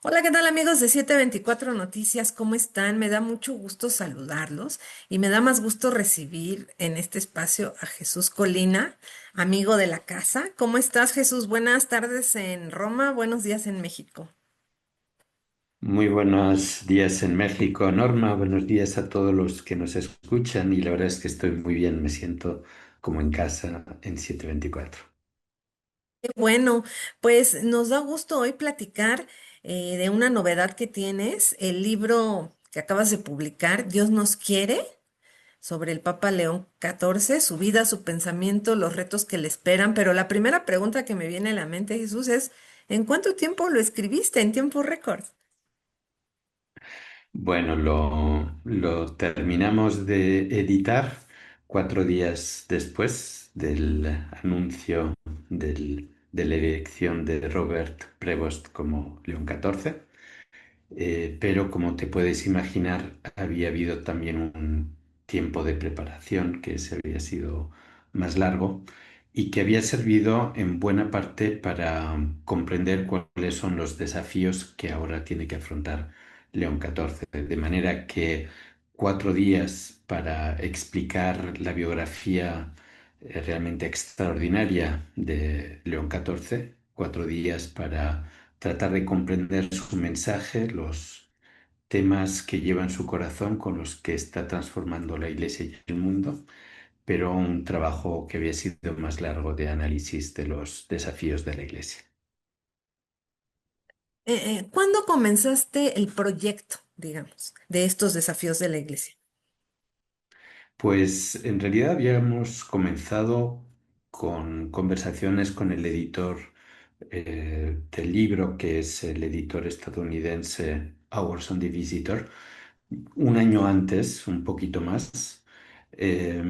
Hola, ¿qué tal amigos de 724 Noticias? ¿Cómo están? Me da mucho gusto saludarlos y me da más gusto recibir en este espacio a Jesús Colina, amigo de la casa. ¿Cómo estás, Jesús? Buenas tardes en Roma, buenos días en México. Muy buenos días en México, Norma. Buenos días a todos los que nos escuchan y la verdad es que estoy muy bien, me siento como en casa en 724. Qué bueno, pues nos da gusto hoy platicar de una novedad que tienes, el libro que acabas de publicar, Dios nos quiere, sobre el Papa León XIV, su vida, su pensamiento, los retos que le esperan. Pero la primera pregunta que me viene a la mente, Jesús, es, ¿en cuánto tiempo lo escribiste? ¿En tiempo récord? Bueno, lo terminamos de editar 4 días después del anuncio de la elección de Robert Prevost como León XIV. Pero como te puedes imaginar, había habido también un tiempo de preparación que se había sido más largo y que había servido en buena parte para comprender cuáles son los desafíos que ahora tiene que afrontar León XIV. De manera que 4 días para explicar la biografía realmente extraordinaria de León XIV, 4 días para tratar de comprender su mensaje, los temas que lleva en su corazón con los que está transformando la Iglesia y el mundo, pero un trabajo que había sido más largo de análisis de los desafíos de la Iglesia. ¿Cuándo comenzaste el proyecto, digamos, de estos desafíos de la iglesia? Pues en realidad habíamos comenzado con conversaciones con el editor del libro, que es el editor estadounidense Hours on the Visitor, un año antes, un poquito más. eh,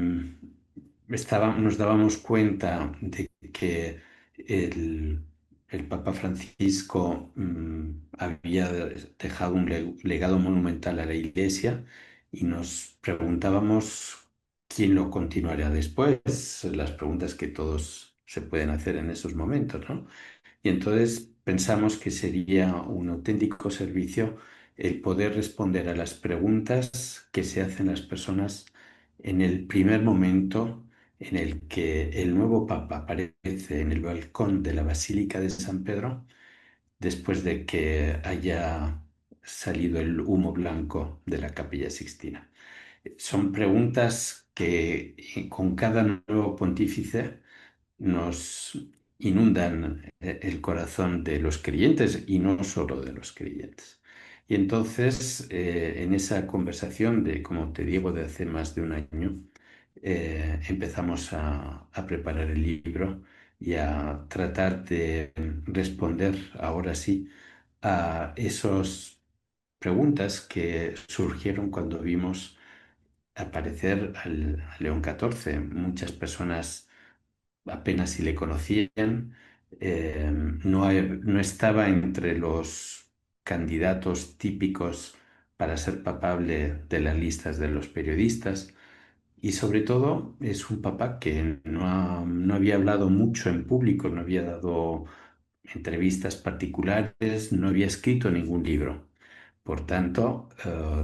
Nos dábamos cuenta de que el, el Papa Francisco había dejado un legado monumental a la Iglesia y nos preguntábamos quién lo continuaría después, las preguntas que todos se pueden hacer en esos momentos, ¿no? Y entonces pensamos que sería un auténtico servicio el poder responder a las preguntas que se hacen las personas en el primer momento en el que el nuevo Papa aparece en el balcón de la Basílica de San Pedro, después de que haya salido el humo blanco de la Capilla Sixtina. Son preguntas que con cada nuevo pontífice nos inundan el corazón de los creyentes y no solo de los creyentes. Y entonces, en esa conversación de, como te digo, de hace más de un año, empezamos a preparar el libro y a tratar de responder ahora sí a esas preguntas que surgieron cuando vimos aparecer al León XIV. Muchas personas apenas si le conocían, no estaba entre los candidatos típicos para ser papable de las listas de los periodistas y sobre todo es un papa que no había hablado mucho en público, no había dado entrevistas particulares, no había escrito ningún libro. Por tanto,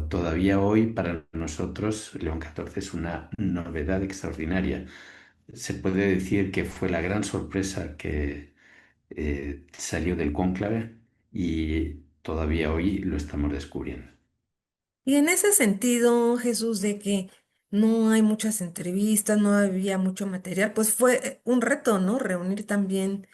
todavía hoy para nosotros León XIV es una novedad extraordinaria. Se puede decir que fue la gran sorpresa que salió del cónclave y todavía hoy lo estamos descubriendo. Y en ese sentido, Jesús, de que no hay muchas entrevistas, no había mucho material, pues fue un reto, ¿no? Reunir también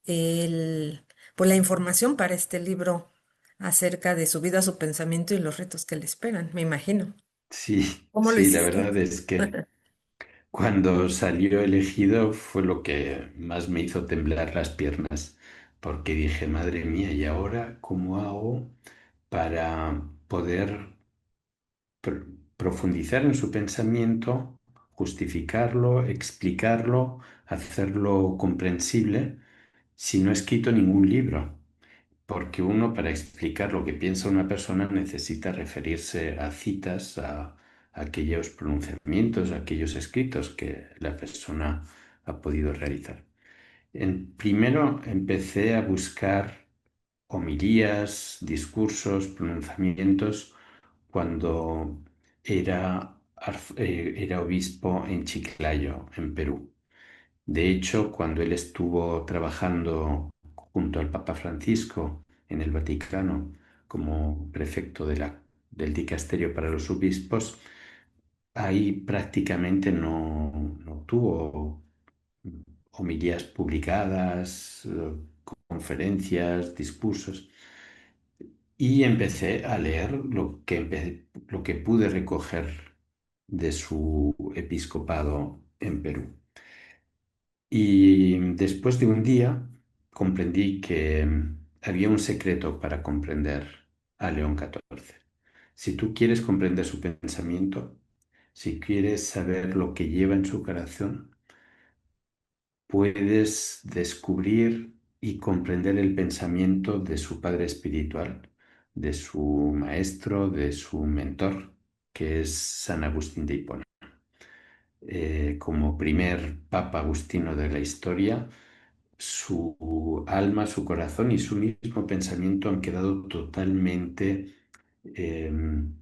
el, pues la información para este libro acerca de su vida, su pensamiento y los retos que le esperan, me imagino. Sí, ¿Cómo lo sí, la hiciste? verdad es que cuando salió elegido fue lo que más me hizo temblar las piernas, porque dije, madre mía, ¿y ahora cómo hago para poder pr- profundizar en su pensamiento, justificarlo, explicarlo, hacerlo comprensible si no he escrito ningún libro? Porque uno para explicar lo que piensa una persona necesita referirse a citas, a aquellos pronunciamientos, a aquellos escritos que la persona ha podido realizar. Primero empecé a buscar homilías, discursos, pronunciamientos cuando era obispo en Chiclayo, en Perú. De hecho, cuando él estuvo trabajando junto al Papa Francisco en el Vaticano como prefecto del dicasterio para los obispos, ahí prácticamente no tuvo homilías publicadas, conferencias, discursos. Y empecé a leer lo que pude recoger de su episcopado en Perú. Y después de un día comprendí que había un secreto para comprender a León XIV. Si tú quieres comprender su pensamiento, si quieres saber lo que lleva en su corazón, puedes descubrir y comprender el pensamiento de su padre espiritual, de su maestro, de su mentor, que es San Agustín de Hipona. Como primer papa agustino de la historia, su alma, su corazón y su mismo pensamiento han quedado totalmente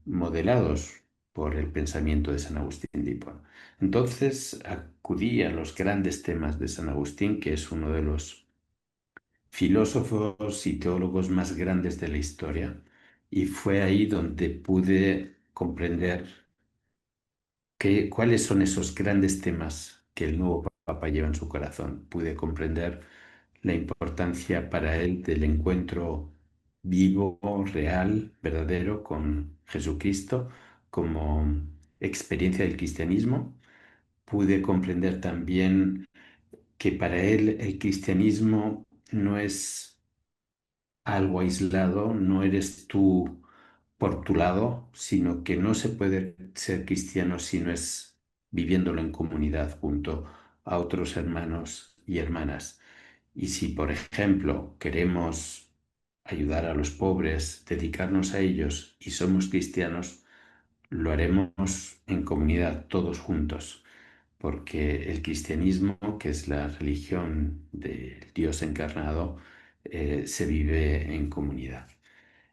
modelados por el pensamiento de San Agustín de Hipona. Entonces acudí a los grandes temas de San Agustín, que es uno de los filósofos y teólogos más grandes de la historia, y fue ahí donde pude comprender cuáles son esos grandes temas que el nuevo Papa lleva en su corazón. Pude comprender la importancia para él del encuentro vivo, real, verdadero con Jesucristo como experiencia del cristianismo. Pude comprender también que para él el cristianismo no es algo aislado, no eres tú por tu lado, sino que no se puede ser cristiano si no es viviéndolo en comunidad junto a otros hermanos y hermanas. Y si, por ejemplo, queremos ayudar a los pobres, dedicarnos a ellos y somos cristianos, lo haremos en comunidad, todos juntos, porque el cristianismo, que es la religión del Dios encarnado, se vive en comunidad.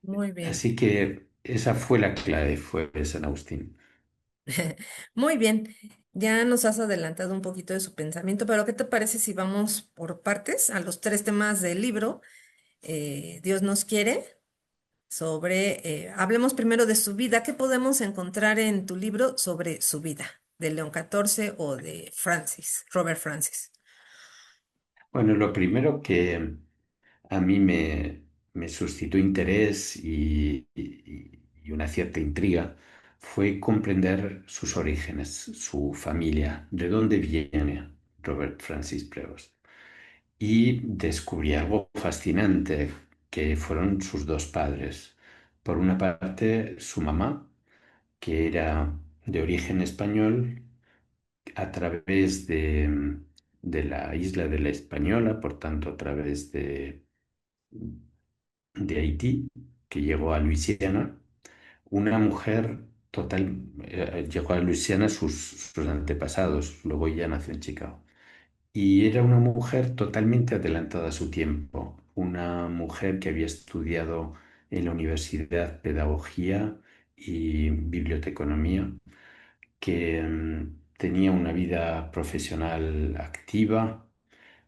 Muy bien. Así que esa fue la clave, fue San Agustín. Muy bien. Ya nos has adelantado un poquito de su pensamiento, pero ¿qué te parece si vamos por partes a los tres temas del libro? Dios nos quiere. Hablemos primero de su vida. ¿Qué podemos encontrar en tu libro sobre su vida, de León XIV o de Robert Francis? Bueno, lo primero que a mí me suscitó interés y una cierta intriga fue comprender sus orígenes, su familia, de dónde viene Robert Francis Prevost. Y descubrí algo fascinante, que fueron sus dos padres. Por una parte, su mamá, que era de origen español, a través de la isla de la Española, por tanto, a través de Haití, que llegó a Luisiana, una mujer llegó a Luisiana sus antepasados, luego ella nació en Chicago. Y era una mujer totalmente adelantada a su tiempo, una mujer que había estudiado en la universidad pedagogía y biblioteconomía, que tenía una vida profesional activa,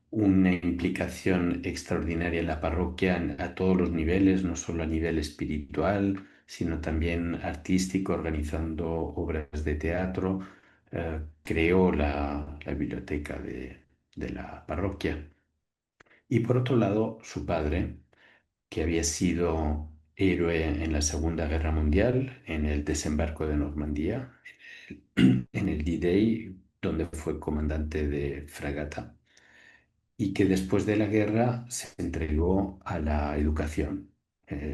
una implicación extraordinaria en la parroquia a todos los niveles, no solo a nivel espiritual, sino también artístico, organizando obras de teatro. Creó la biblioteca de la parroquia. Y por otro lado, su padre, que había sido héroe en la Segunda Guerra Mundial, en el desembarco de Normandía, en el D-Day, donde fue comandante de fragata y que después de la guerra se entregó a la educación.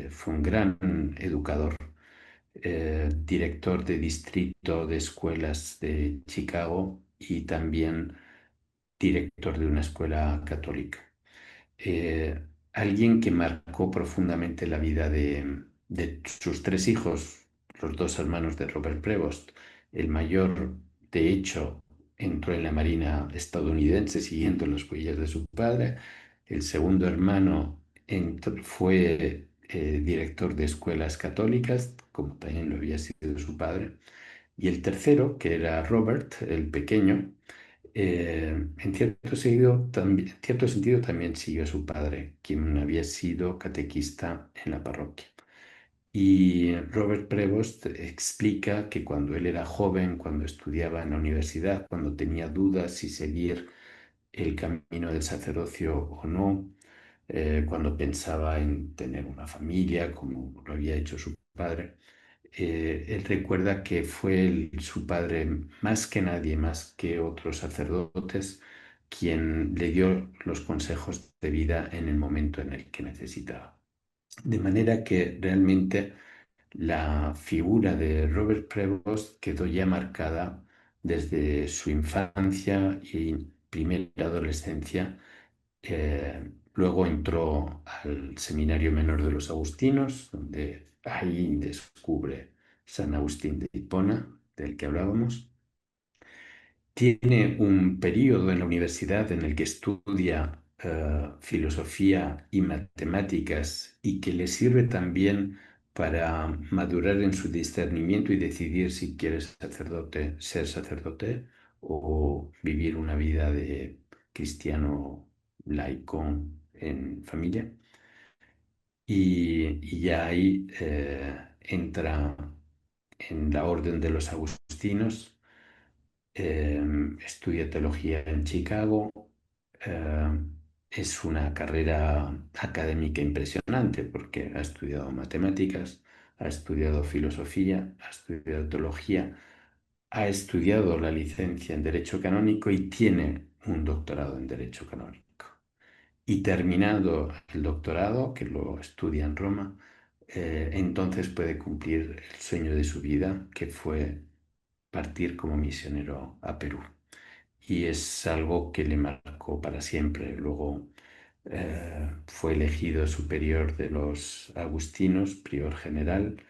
Fue un gran educador, director de distrito de escuelas de Chicago y también director de una escuela católica. Eh, Alguien que marcó profundamente la vida de sus tres hijos, los dos hermanos de Robert Prevost. El mayor, de hecho, entró en la Marina estadounidense siguiendo las huellas de su padre. El segundo hermano fue director de escuelas católicas, como también lo había sido su padre. Y el tercero, que era Robert, el pequeño, en cierto sentido también siguió a su padre, quien había sido catequista en la parroquia. Y Robert Prevost explica que cuando él era joven, cuando estudiaba en la universidad, cuando tenía dudas si seguir el camino del sacerdocio o no, cuando pensaba en tener una familia, como lo había hecho su padre, él recuerda que fue su padre, más que nadie, más que otros sacerdotes, quien le dio los consejos de vida en el momento en el que necesitaba. De manera que realmente la figura de Robert Prevost quedó ya marcada desde su infancia y primera adolescencia. Luego entró al Seminario Menor de los Agustinos, donde ahí descubre San Agustín de Hipona, del que hablábamos. Tiene un periodo en la universidad en el que estudia filosofía y matemáticas y que le sirve también para madurar en su discernimiento y decidir si quiere ser sacerdote o vivir una vida de cristiano laico en familia. Y ya ahí entra en la Orden de los Agustinos, estudia teología en Chicago. eh, es una carrera académica impresionante porque ha estudiado matemáticas, ha estudiado filosofía, ha estudiado teología, ha estudiado la licencia en Derecho Canónico y tiene un doctorado en Derecho Canónico. Y terminado el doctorado, que lo estudia en Roma, entonces puede cumplir el sueño de su vida, que fue partir como misionero a Perú. Y es algo que le marcó para siempre. Luego fue elegido superior de los agustinos, prior general.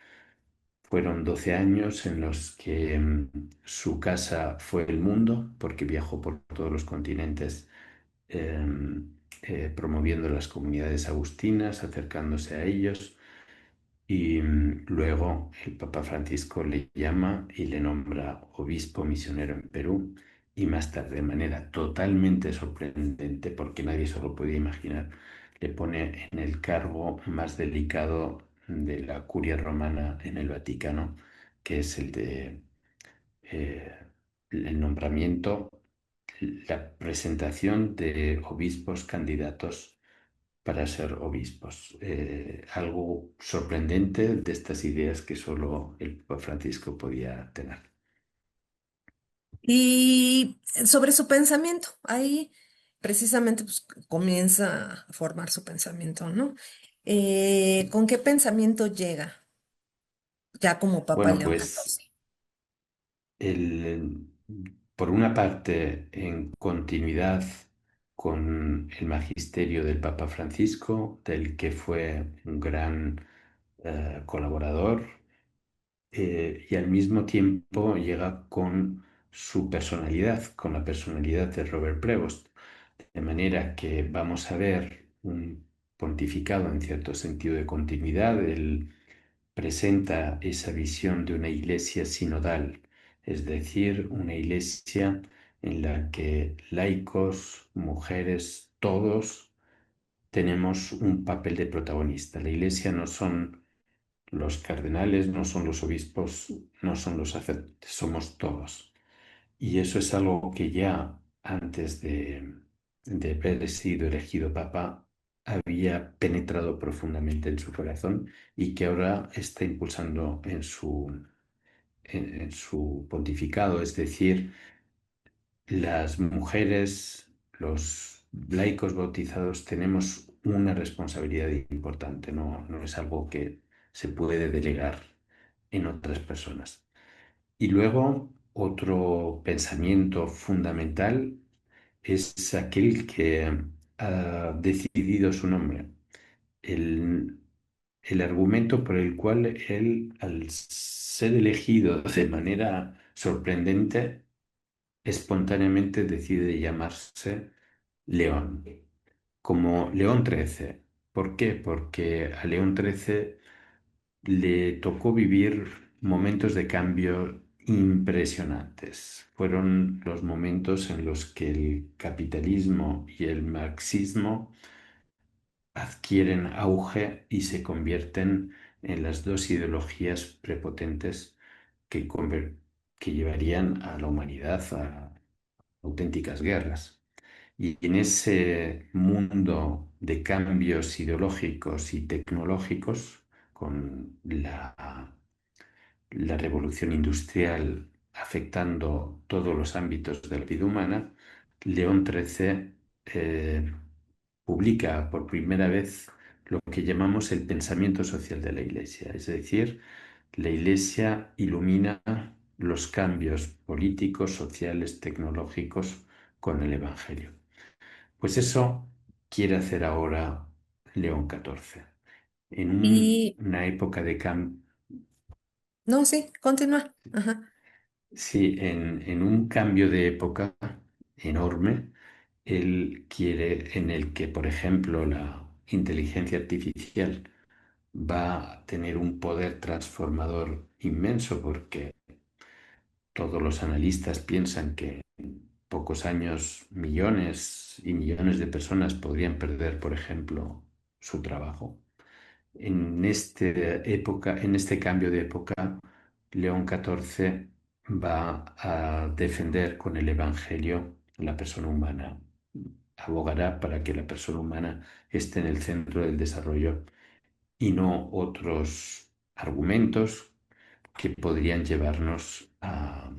Fueron 12 años en los que su casa fue el mundo, porque viajó por todos los continentes eh, promoviendo las comunidades agustinas, acercándose a ellos. Y luego el Papa Francisco le llama y le nombra obispo misionero en Perú. Y más tarde, de manera totalmente sorprendente, porque nadie se lo podía imaginar, le pone en el cargo más delicado de la curia romana en el Vaticano, que es el de eh, el nombramiento, la presentación de obispos candidatos para ser obispos. Algo sorprendente de estas ideas que solo el Papa Francisco podía tener. Y sobre su pensamiento, ahí precisamente pues, comienza a formar su pensamiento, ¿no? ¿Con qué pensamiento llega ya como Papa Bueno, León pues XIV? el- por una parte, en continuidad con el magisterio del Papa Francisco, del que fue un gran colaborador, y al mismo tiempo llega con su personalidad, con la personalidad de Robert Prevost. De manera que vamos a ver un pontificado en cierto sentido de continuidad. Él presenta esa visión de una iglesia sinodal, es decir, una iglesia en la que laicos, mujeres, todos tenemos un papel de protagonista. La iglesia no son los cardenales, no son los obispos, no son los sacerdotes, somos todos. Y eso es algo que ya antes de haber sido elegido papa había penetrado profundamente en su corazón y que ahora está impulsando en su pontificado. Es decir, las mujeres, los laicos bautizados tenemos una responsabilidad importante, no es algo que se puede delegar en otras personas. Y luego otro pensamiento fundamental es aquel que ha decidido su nombre, el, el argumento por el cual él, al ser elegido de manera sorprendente, espontáneamente decide llamarse León, como León XIII. ¿Por qué? Porque a León XIII le tocó vivir momentos de cambio impresionantes. Fueron los momentos en los que el capitalismo y el marxismo adquieren auge y se convierten en las dos ideologías prepotentes que, que llevarían a la humanidad a auténticas guerras. Y en ese mundo de cambios ideológicos y tecnológicos, con la revolución industrial afectando todos los ámbitos de la vida humana, León XIII publica por primera vez lo que llamamos el pensamiento social de la Iglesia, es decir, la Iglesia ilumina los cambios políticos, sociales, tecnológicos con el Evangelio. Pues eso quiere hacer ahora León XIV. En Y una época de cambio, no, sí, continúa. Ajá. sí, en un cambio de época enorme, él quiere en el que, por ejemplo, la inteligencia artificial va a tener un poder transformador inmenso porque todos los analistas piensan que en pocos años millones y millones de personas podrían perder, por ejemplo, su trabajo. En este cambio de época, León XIV va a defender con el Evangelio la persona humana. Abogará para que la persona humana esté en el centro del desarrollo y no otros argumentos que podrían llevarnos a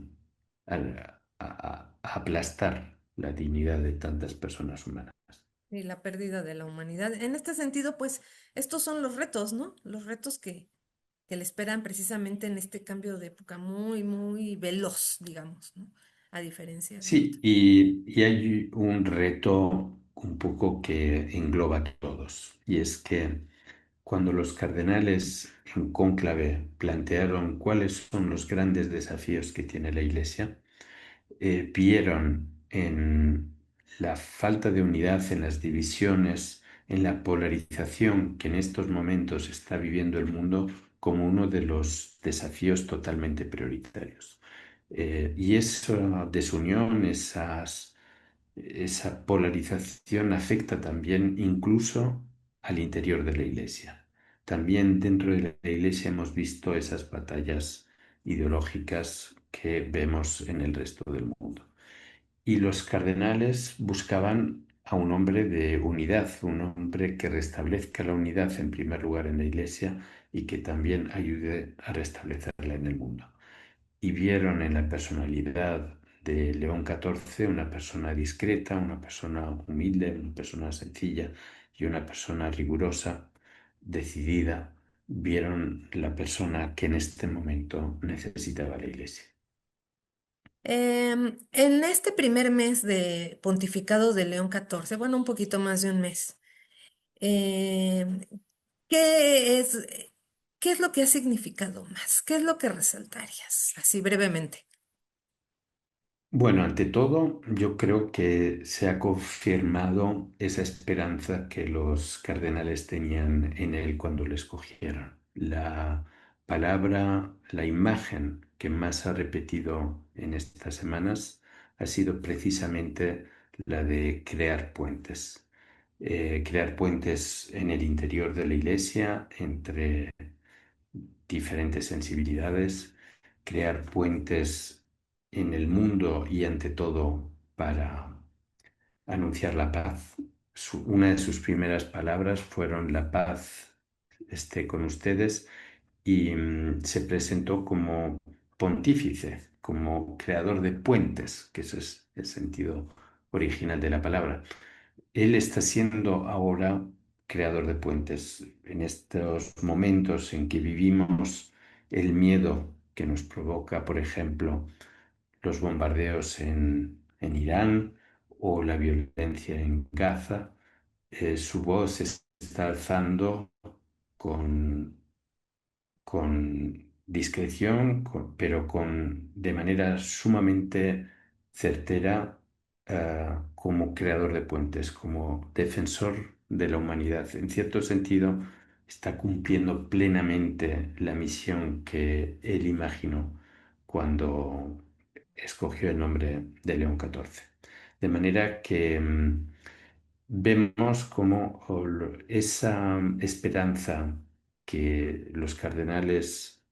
aplastar la dignidad de tantas personas humanas. Y la pérdida de la humanidad. En este sentido, pues, estos son los retos, ¿no? Los retos que le esperan precisamente en este cambio de época muy, muy veloz, digamos, ¿no? A diferencia de Sí, otros. y hay un reto un poco que engloba a todos, y es que cuando los cardenales en cónclave plantearon cuáles son los grandes desafíos que tiene la Iglesia, vieron en la falta de unidad, en las divisiones, en la polarización que en estos momentos está viviendo el mundo como uno de los desafíos totalmente prioritarios. Y esa desunión, esa polarización afecta también incluso al interior de la Iglesia. También dentro de la Iglesia hemos visto esas batallas ideológicas que vemos en el resto del mundo. Y los cardenales buscaban a un hombre de unidad, un hombre que restablezca la unidad en primer lugar en la Iglesia y que también ayude a restablecerla en el mundo. Y vieron en la personalidad de León XIV una persona discreta, una persona humilde, una persona sencilla y una persona rigurosa, decidida. Vieron la persona que en este momento necesitaba la Iglesia. En este primer mes de pontificado de León XIV, bueno, un poquito más de un mes, em, ¿qué es, qué es lo que ha significado más? ¿Qué es lo que resaltarías? Así brevemente. Bueno, ante todo, yo creo que se ha confirmado esa esperanza que los cardenales tenían en él cuando le escogieron. La palabra, la imagen que más ha repetido en estas semanas ha sido precisamente la de crear puentes en el interior de la iglesia entre diferentes sensibilidades, crear puentes en el mundo y ante todo para anunciar la paz. Una de sus primeras palabras fueron la paz esté con ustedes y se presentó como pontífice, como creador de puentes, que ese es el sentido original de la palabra. Él está siendo ahora creador de puentes. En estos momentos en que vivimos el miedo que nos provoca, por ejemplo, los bombardeos en Irán o la violencia en Gaza, su voz se está alzando con, con discreción, pero de manera sumamente certera, como creador de puentes, como defensor de la humanidad. En cierto sentido, está cumpliendo plenamente la misión que él imaginó cuando escogió el nombre de León XIV. De manera que vemos cómo esa esperanza que los cardenales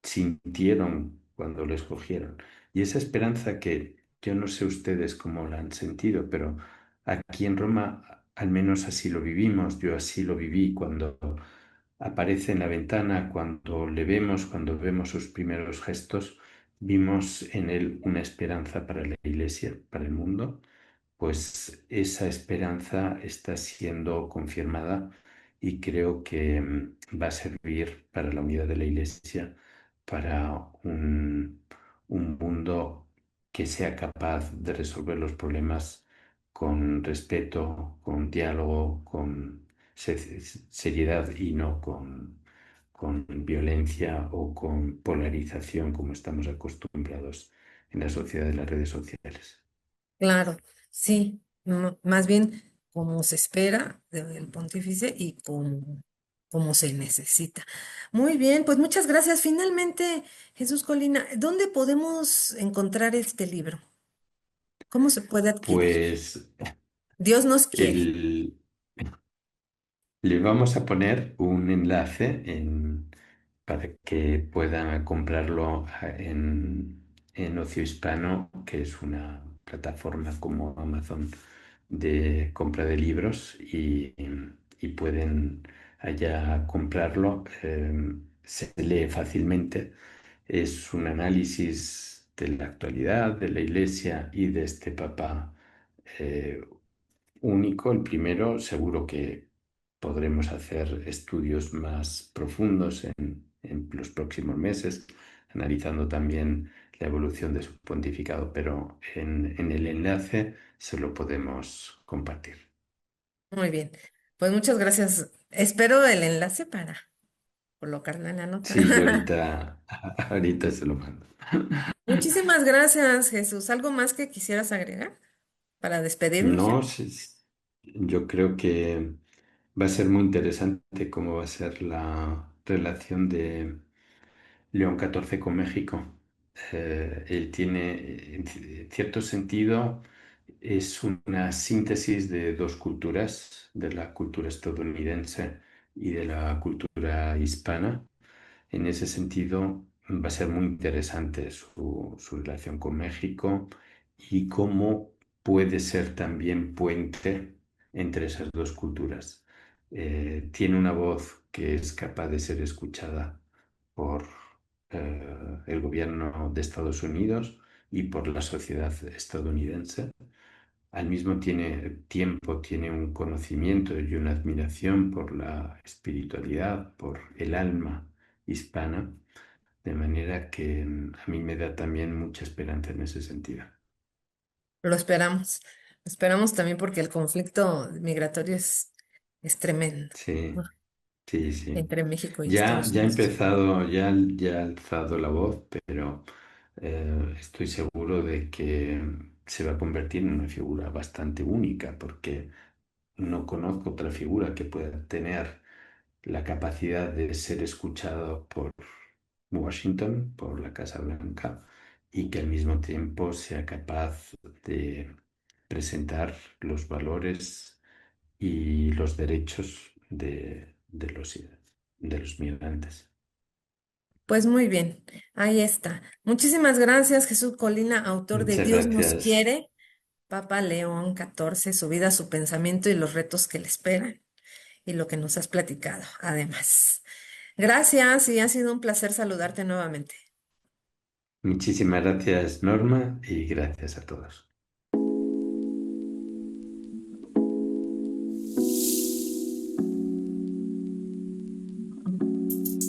sintieron cuando lo escogieron, y esa esperanza que yo no sé ustedes cómo la han sentido, pero aquí en Roma al menos así lo vivimos, yo así lo viví cuando aparece en la ventana, cuando vemos sus primeros gestos, vimos en él una esperanza para la Iglesia, para el mundo, pues esa esperanza está siendo confirmada y creo que va a servir para la unidad de la Iglesia, para un mundo que sea capaz de resolver los problemas con respeto, con diálogo, con seriedad y no con violencia o con polarización como estamos acostumbrados en la sociedad de las redes sociales. Claro, sí, más bien como se espera del pontífice y como se necesita. Muy bien, pues muchas gracias. Finalmente, Jesús Colina, ¿dónde podemos encontrar este libro? ¿Cómo se puede adquirir? Pues Dios nos quiere. el, le vamos a poner un enlace para que puedan comprarlo en Ocio Hispano, que es una plataforma como Amazon de compra de libros y pueden allá comprarlo. Se lee fácilmente. Es un análisis de la actualidad, de la Iglesia y de este Papa eh, único. El primero, seguro que podremos hacer estudios más profundos en los próximos meses, analizando también la evolución de su pontificado, pero en el enlace se lo podemos compartir. Muy bien, pues muchas gracias. Espero el enlace para colocarlo en la nota. Sí, yo ahorita, ahorita se lo mando. Muchísimas gracias, Jesús. ¿Algo más que quisieras agregar para despedirnos ya? No, yo creo que va a ser muy interesante cómo va a ser la relación de León XIV con México. Él tiene, en cierto sentido, es una síntesis de dos culturas, de la cultura estadounidense y de la cultura hispana. En ese sentido, va a ser muy interesante su relación con México y cómo puede ser también puente entre esas dos culturas. Tiene una voz que es capaz de ser escuchada por el gobierno de Estados Unidos y por la sociedad estadounidense. Al mismo tiempo tiene un conocimiento y una admiración por la espiritualidad, por el alma hispana, de manera que a mí me da también mucha esperanza en ese sentido. Lo esperamos. Lo esperamos también porque el conflicto migratorio es tremendo, ¿no? Sí, sí, sí. Entre México y Ya, Estados ya ha Unidos. empezado, ya ha alzado la voz, pero estoy seguro de que se va a convertir en una figura bastante única, porque no conozco otra figura que pueda tener la capacidad de ser escuchado por Washington, por la Casa Blanca, y que al mismo tiempo sea capaz de presentar los valores y los derechos de los migrantes. Pues muy bien, ahí está. Muchísimas gracias, Jesús Colina, autor de Muchas Dios nos gracias. quiere, Papa León XIV, su vida, su pensamiento y los retos que le esperan y lo que nos has platicado, además. Gracias y ha sido un placer saludarte nuevamente. Muchísimas gracias, Norma, y gracias a todos.